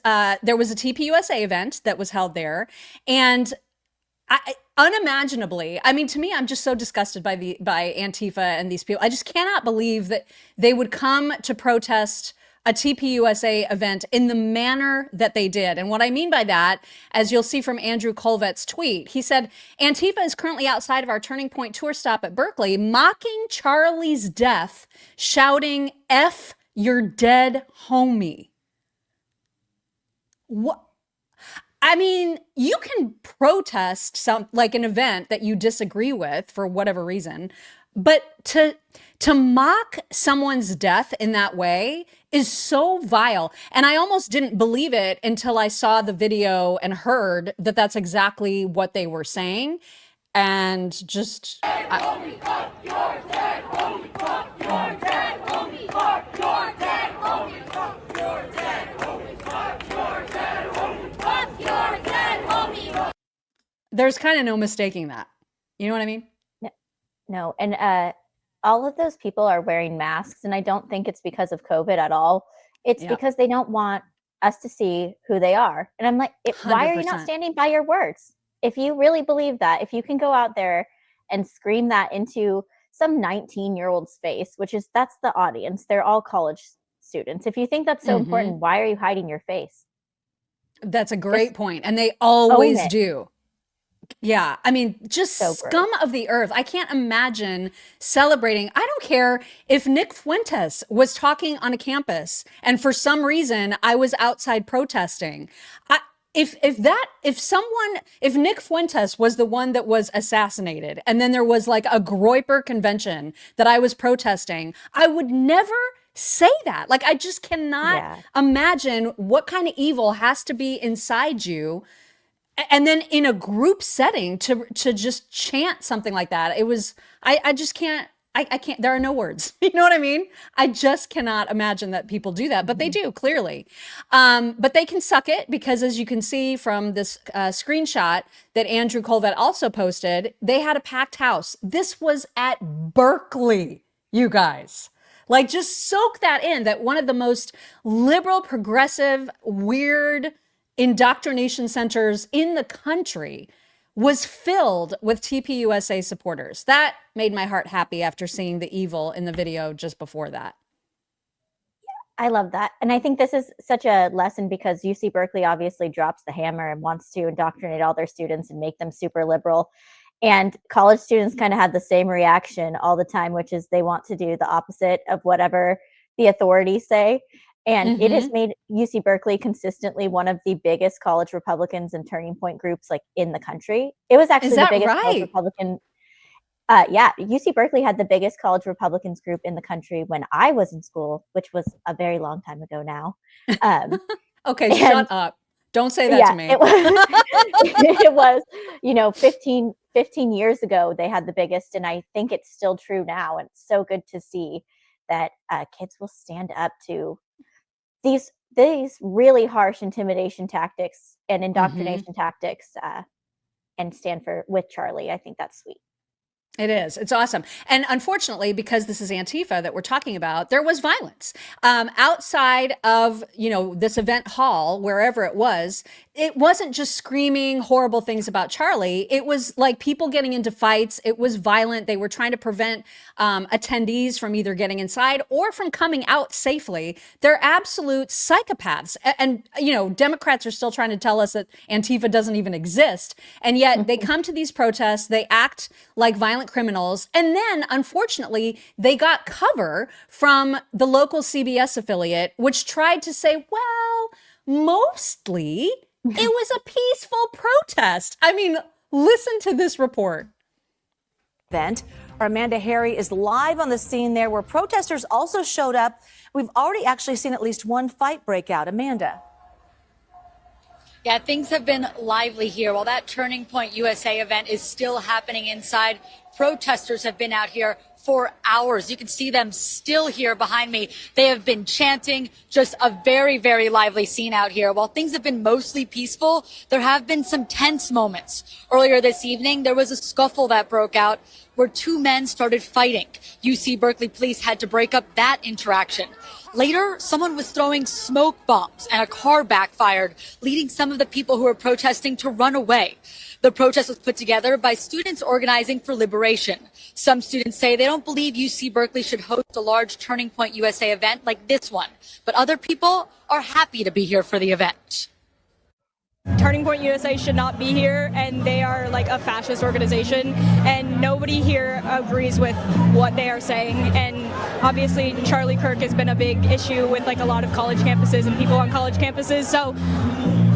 there was a TPUSA event that was held there, and unimaginably, I mean, to me, I'm just so disgusted by Antifa and these people. I just cannot believe that they would come to protest a TPUSA event in the manner that they did. And what I mean by that, as you'll see from Andrew Colvett's tweet, he said, Antifa is currently outside of our Turning Point tour stop at Berkeley, mocking Charlie's death, shouting, F your dead homie. What? I mean, you can protest like an event that you disagree with for whatever reason, but to mock someone's death in that way is so vile. And I almost didn't believe it until I saw the video and heard that that's exactly what they were saying. And just there's kind of no mistaking that. You know what I mean? No. And all of those people are wearing masks, and I don't think it's because of COVID at all. It's because they don't want us to see who they are. And I'm like, why are you not standing by your words? If you really believe that, if you can go out there and scream that into some 19-year-old's face, that's the audience. They're all college students. If you think that's so important, why are you hiding your face? That's a great point. And they always do. Yeah, I mean, just so scum of the earth. I can't imagine celebrating. I don't care if Nick Fuentes was talking on a campus and for some reason I was outside protesting. If Nick Fuentes was the one that was assassinated and then there was like a Groyper convention that I was protesting, I would never say that. Like, I just cannot imagine what kind of evil has to be inside you. And then in a group setting to just chant something like that, I just can't, I can't, there are no words. You know what I mean? I just cannot imagine that people do that, but they do, clearly. But they can suck it because, as you can see from this screenshot that Andrew Colvett also posted, they had a packed house. This was at Berkeley, you guys. Like, just soak that in, that one of the most liberal, progressive, weird indoctrination centers in the country was filled with TPUSA supporters. That made my heart happy after seeing the evil in the video just before that. I love that. And I think this is such a lesson because UC Berkeley obviously drops the hammer and wants to indoctrinate all their students and make them super liberal. And college students kind of had the same reaction all the time, which is they want to do the opposite of whatever the authorities say. And it has made UC Berkeley consistently one of the biggest college Republicans and Turning Point groups like in the country. It was actually the biggest college Republican. UC Berkeley had the biggest college Republicans group in the country when I was in school, which was a very long time ago now. Okay, shut up. Don't say that to me. It was, 15 years ago, they had the biggest, and I think it's still true now. And it's so good to see that kids will stand up to these really harsh intimidation tactics and indoctrination tactics and stand with Charlie. I think that's sweet. It is. It's awesome. And unfortunately, because this is Antifa that we're talking about, there was violence outside of, this event hall, wherever it was. It wasn't just screaming horrible things about Charlie. It was like people getting into fights. It was violent. They were trying to prevent attendees from either getting inside or from coming out safely. They're absolute psychopaths. And, Democrats are still trying to tell us that Antifa doesn't even exist. And yet they come to these protests, they act like violent criminals. And then, unfortunately, they got cover from the local CBS affiliate, which tried to say, well, mostly it was a peaceful protest. I mean, listen to this report. Event. Our Amanda Harry is live on the scene there where protesters also showed up. We've already actually seen at least one fight break out. Amanda. Yeah, things have been lively here. While that Turning Point USA event is still happening inside, protesters have been out here for hours. You can see them still here behind me. They have been chanting, just a very, very lively scene out here. While things have been mostly peaceful, there have been some tense moments. Earlier this evening, there was a scuffle that broke out where two men started fighting. UC Berkeley police had to break up that interaction. Later, someone was throwing smoke bombs and a car backfired, leading some of the people who were protesting to run away. The protest was put together by students organizing for liberation. Some students say they don't believe UC Berkeley should host a large Turning Point USA event like this one, but other people are happy to be here for the event. Turning Point USA should not be here, and they are like a fascist organization, and nobody here agrees with what they are saying. And obviously Charlie Kirk has been a big issue with like a lot of college campuses and people on college campuses. So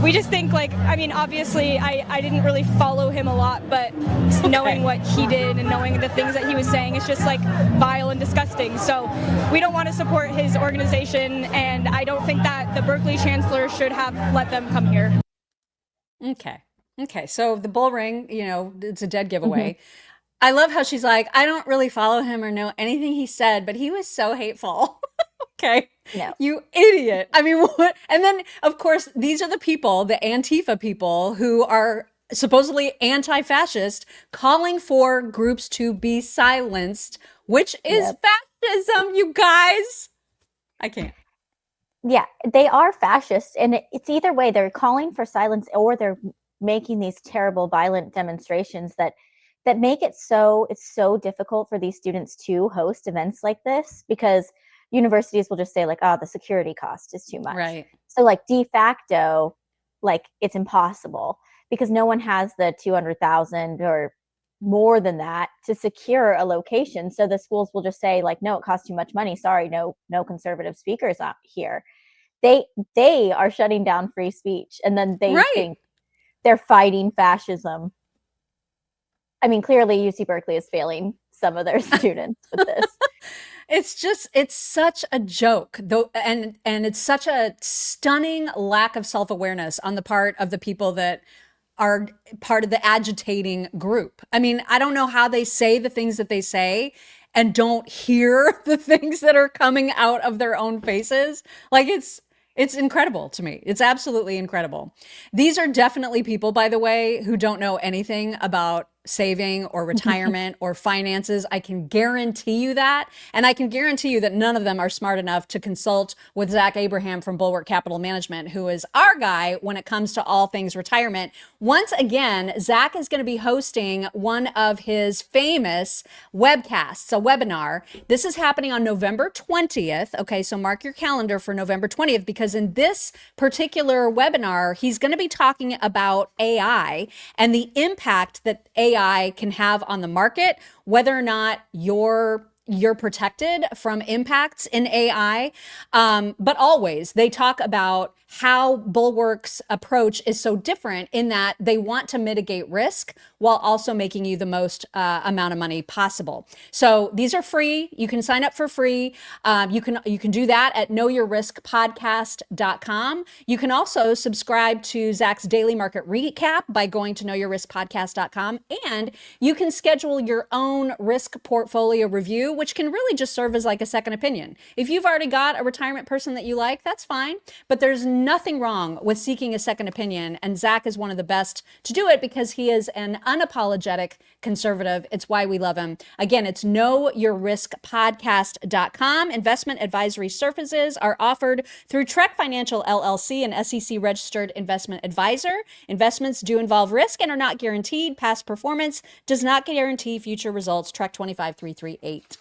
we just think like, I mean, obviously I didn't really follow him a lot, but knowing what he did and knowing the things that he was saying, it's just like vile and disgusting. So we don't want to support his organization, and I don't think that the Berkeley chancellor should have let them come here. Okay. So the bull ring, it's a dead giveaway. I love how she's like, I don't really follow him or know anything he said, but he was so hateful. Okay. No. You idiot. I mean, what? And then, of course, these are the people, the Antifa people, who are supposedly anti-fascist, calling for groups to be silenced, which is fascism, you guys. I can't. Yeah, they are fascists, and it's either way. They're calling for silence, or they're making these terrible, violent demonstrations that make it so it's so difficult for these students to host events like this, because universities will just say like, oh, the security cost is too much. Right. So like de facto, like it's impossible because no one has the 200,000 or more than that to secure a location. So the schools will just say like, no, it costs too much money. Sorry, no conservative speakers out here. They are shutting down free speech, and then they think they're fighting fascism. I mean, clearly UC Berkeley is failing some of their students with this. It's such a joke, though, and it's such a stunning lack of self-awareness on the part of the people that are part of the agitating group. I mean, I don't know how they say the things that they say and don't hear the things that are coming out of their own faces. Like it's incredible to me. It's absolutely incredible. These are definitely people, by the way, who don't know anything about saving or retirement or finances. I can guarantee you that. And I can guarantee you that none of them are smart enough to consult with Zach Abraham from Bulwark Capital Management, who is our guy when it comes to all things retirement. Once again, Zach is going to be hosting one of his famous webcasts, a webinar. This is happening on November 20th. Okay, so mark your calendar for November 20th, because in this particular webinar, he's going to be talking about AI and the impact that AI can have on the market, whether or not you're protected from impacts in AI. But always they talk about how Bulwark's approach is so different in that they want to mitigate risk while also making you the most amount of money possible. So these are free. You can sign up for free. You can do that at knowyourriskpodcast.com. You can also subscribe to Zach's daily market recap by going to knowyourriskpodcast.com, and you can schedule your own risk portfolio review, which can really just serve as like a second opinion. If you've already got a retirement person that you like, that's fine, but there's nothing wrong with seeking a second opinion, and Zach is one of the best to do it because he is an unapologetic conservative. It's why we love him. Again, it's knowyourriskpodcast.com. Investment advisory services are offered through Trek Financial LLC, an SEC registered investment advisor. Investments do involve risk and are not guaranteed. Past performance does not guarantee future results. Trek 25338.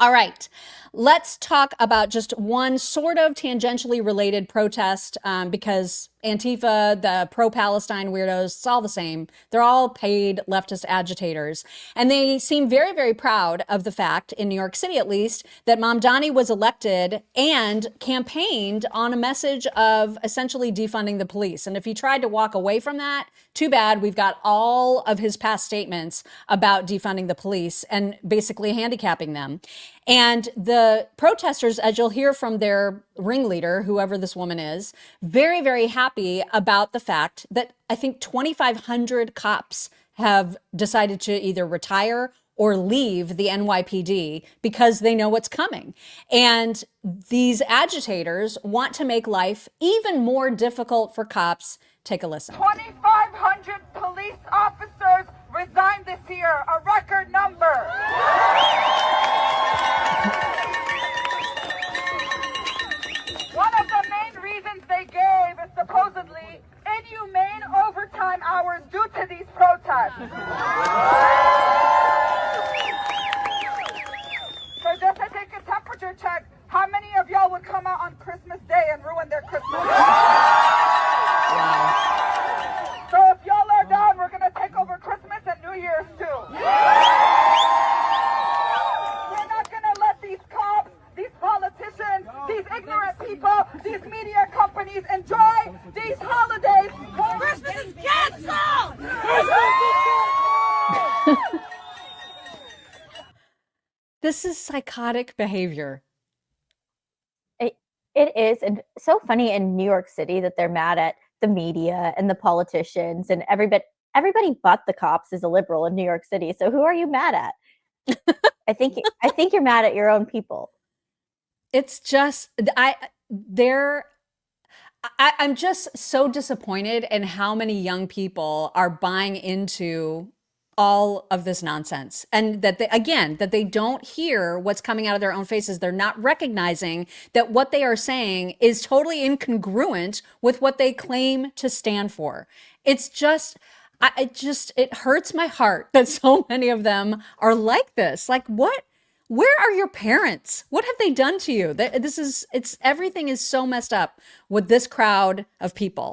All right, let's talk about just one sort of tangentially related protest, because Antifa, the pro-Palestine weirdos, it's all the same. They're all paid leftist agitators. And they seem very, very proud of the fact, in New York City at least, that Mamdani was elected and campaigned on a message of essentially defunding the police. And if he tried to walk away from that, too bad. We've got all of his past statements about defunding the police and basically handicapping them. And the protesters, as you'll hear from their ringleader, whoever this woman is, very, very happy about the fact that I think 2,500 cops have decided to either retire or leave the NYPD because they know what's coming. And these agitators want to make life even more difficult for cops. Take a listen. 2,500 police officers resigned this year, a record number. One of the main reasons they gave is supposedly inhumane overtime hours due to these protests. So just to take a temperature check, how many of y'all would come out on Christmas Day and ruin their Christmas Day? So if y'all are down, we're gonna take over Christmas and New Year's too. We're not gonna let these cops, these politicians, these ignorant people, these media companies enjoy these holidays. Christmas is canceled! This is psychotic behavior. It is, and so funny in New York City that they're mad at the media and the politicians and everybody. Everybody but the cops is a liberal in New York City. So who are you mad at? I think you're mad at your own people. It's just I'm just so disappointed in how many young people are buying into all of this nonsense, and that they don't hear what's coming out of their own faces. They're not recognizing that what they are saying is totally incongruent with what they claim to stand for. It's just, it hurts my heart that so many of them are like this. Like, what? Where are your parents? What have they done to you? Everything is so messed up with this crowd of people.